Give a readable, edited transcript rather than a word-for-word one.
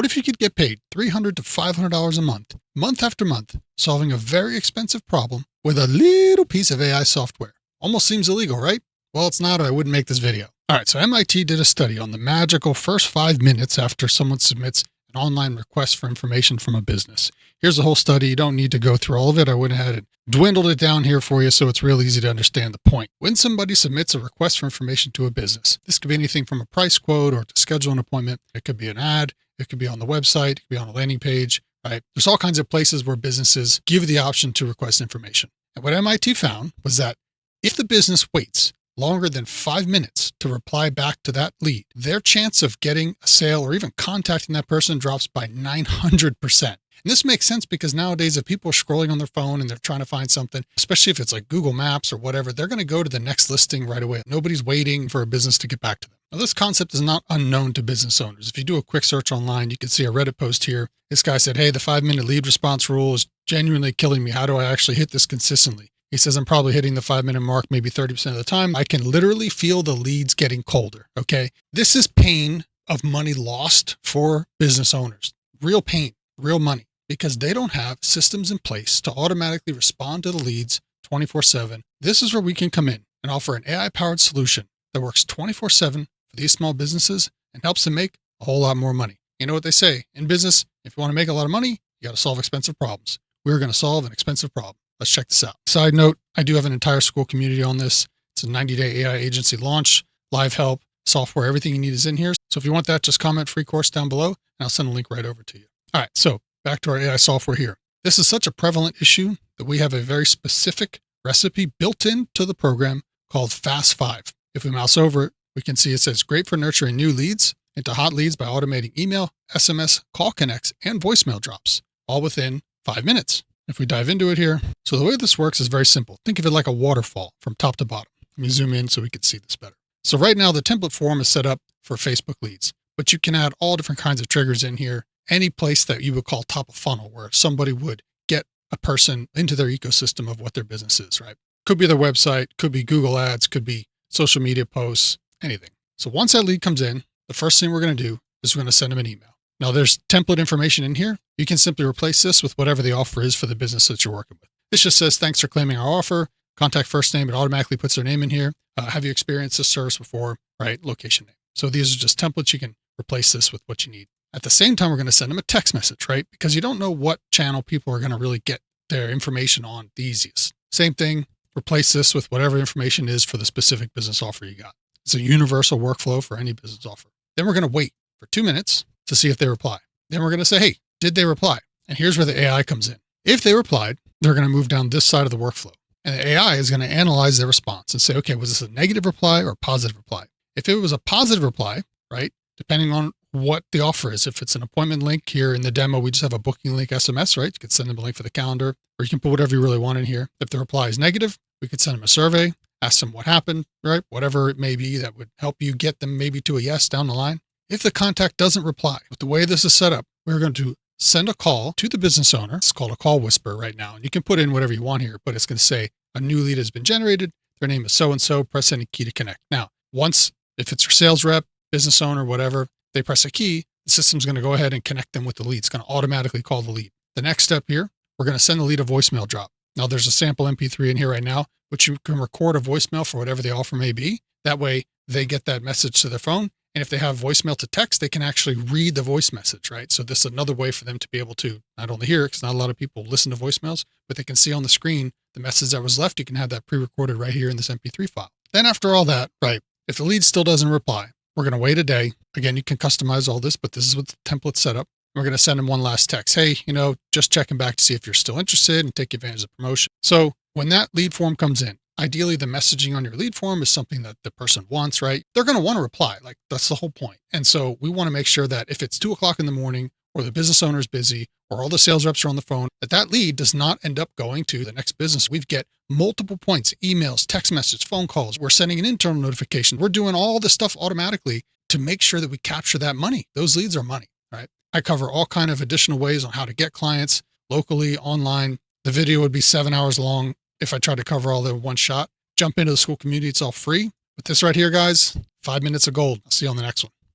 What if you could get paid $300 to $500 a month after month, solving a very expensive problem with a little piece of AI software? Almost seems illegal, right? Well, it's not, or I wouldn't make this video. All right, so MIT did a study on the magical first 5 minutes after someone submits an online request for information from a business. Here's the whole study. You don't need to go through all of it. I went ahead and dwindled it down here for you so it's real easy to understand the point. When somebody submits a request for information to a business, this could be anything from a price quote or to schedule an appointment. It could be an ad. It could be on the website. It could be on a landing page, right? There's all kinds of places where businesses give the option to request information. And what MIT found was that if the business waits longer than 5 minutes to reply back to that lead, their chance of getting a sale or even contacting that person drops by 900%. And this makes sense because nowadays if people are scrolling on their phone and they're trying to find something, especially if it's like Google Maps or whatever, they're going to go to the next listing right away. Nobody's waiting for a business to get back to them. Now, this concept is not unknown to business owners. If you do a quick search online, you can see a Reddit post here. This guy said, hey, the 5-minute lead response rule is genuinely killing me. How do I actually hit this consistently? He says, I'm probably hitting the 5-minute mark maybe 30% of the time. I can literally feel the leads getting colder, okay? This is pain of money lost for business owners. Real pain, real money, because they don't have systems in place to automatically respond to the leads 24/7. This is where we can come in and offer an AI-powered solution that works 24/7 for these small businesses and helps them make a whole lot more money. You know what they say in business, if you want to make a lot of money, you got to solve expensive problems. We're going to solve an expensive problem. Let's check this out. Side note, I do have an entire Skool community on this. It's a 90-day AI agency launch, live help, software, everything you need is in here. So if you want that, just comment free course down below and I'll send a link right over to you. All right, so back to our AI software here. This is such a prevalent issue that we have a very specific recipe built into the program called Fast 5. If we mouse over it, we can see it says great for nurturing new leads into hot leads by automating email, SMS, call connects, and voicemail drops, all within 5 minutes. If we dive into it here, so the way this works is very simple. Think of it like a waterfall from top to bottom. Let me zoom in so we can see this better. So right now the template form is set up for Facebook leads, but you can add all different kinds of triggers in here. Any place that you would call top of funnel where somebody would get a person into their ecosystem of what their business is, right? Could be their website, could be Google ads, could be social media posts, anything. So once that lead comes in, the first thing we're going to do is we're going to send them an email. Now there's template information in here. You can simply replace this with whatever the offer is for the business that you're working with. This just says, thanks for claiming our offer. Contact first name. It automatically puts their name in here. Have you experienced this service before? Right? Location name. So these are just templates. You can replace this with what you need. At the same time, we're going to send them a text message, right? Because you don't know what channel people are going to really get their information on the easiest. Same thing. Replace this with whatever information is for the specific business offer you got. It's a universal workflow for any business offer. Then we're going to wait for 2 minutes to see if they reply. Then we're going to say, hey, did they reply? And here's where the AI comes in. If they replied, they're going to move down this side of the workflow. And the AI is going to analyze their response and say, okay, was this a negative reply or a positive reply? If it was a positive reply, right, depending on what the offer is, if it's an appointment link here in the demo, we just have a booking link SMS, right? You could send them a link for the calendar, or you can put whatever you really want in here. If the reply is negative, we could send them a survey, ask them what happened, right? Whatever it may be that would help you get them maybe to a yes down the line. If the contact doesn't reply, with the way this is set up, we're going to send a call to the business owner. It's called a call whisper right now. And you can put in whatever you want here, but it's going to say a new lead has been generated. Their name is so-and-so. Press any key to connect. Now, once, if it's your sales rep, business owner, whatever, they press a key, the system's going to go ahead and connect them with the lead. It's going to automatically call the lead. The next step here, we're going to send the lead a voicemail drop. Now, there's a sample MP3 in here right now, but you can record a voicemail for whatever the offer may be. That way, they get that message to their phone. And if they have voicemail to text, they can actually read the voice message, right? So this is another way for them to be able to not only hear it, because not a lot of people listen to voicemails, but they can see on the screen the message that was left. You can have that pre-recorded right here in this MP3 file. Then after all that, right, if the lead still doesn't reply, we're going to wait a day. Again, you can customize all this, but this is what the template's set up. We're going to send them one last text. Hey, just checking back to see if you're still interested and take advantage of the promotion. So when that lead form comes in, ideally the messaging on your lead form is something that the person wants, right? They're going to want to reply. Like that's the whole point. And so we want to make sure that if it's 2:00 in the morning or the business owner is busy or all the sales reps are on the phone, that lead does not end up going to the next business. We get multiple points, emails, text messages, phone calls. We're sending an internal notification. We're doing all this stuff automatically to make sure that we capture that money. Those leads are money, right? I cover all kind of additional ways on how to get clients locally, online. The video would be 7 hours long if I tried to cover all that in one shot. Jump into the Skool community. It's all free. But this right here, guys, 5 minutes of gold. I'll see you on the next one.